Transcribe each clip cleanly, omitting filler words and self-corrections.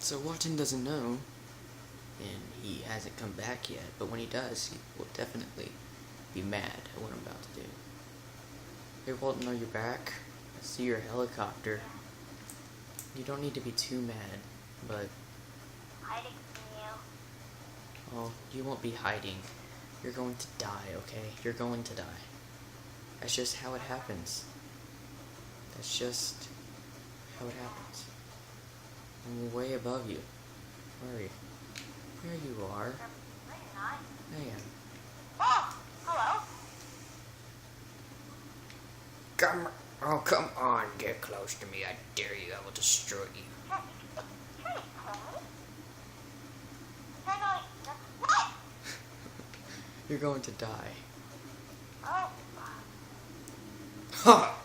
So Watson doesn't know, and he hasn't come back yet, but when he does, he will definitely be mad at what I'm about to do. Hey Walton, are you back? I see your helicopter. You don't need to be too mad, but... Hiding from you. Oh, you won't be hiding. You're going to die, okay? You're going to die. That's just how it happens. That's just how it happens. I'm way above you. Where are you? There you are. No, you're not. I am. Oh, hello. Come on, get close to me. I dare you. I will destroy you. What? You're going to die. Oh. Ha!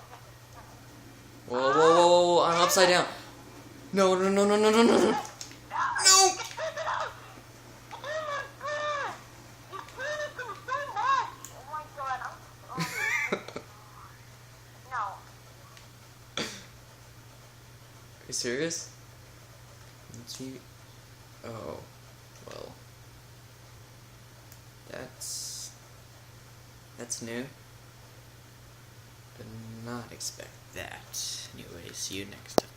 Whoa, whoa, whoa, whoa, I'm upside down. No, no, no, no, no, no, no, no. No! Are you serious? Let's see. Oh, well. That's new. Did not expect that. Anyway, see you next time.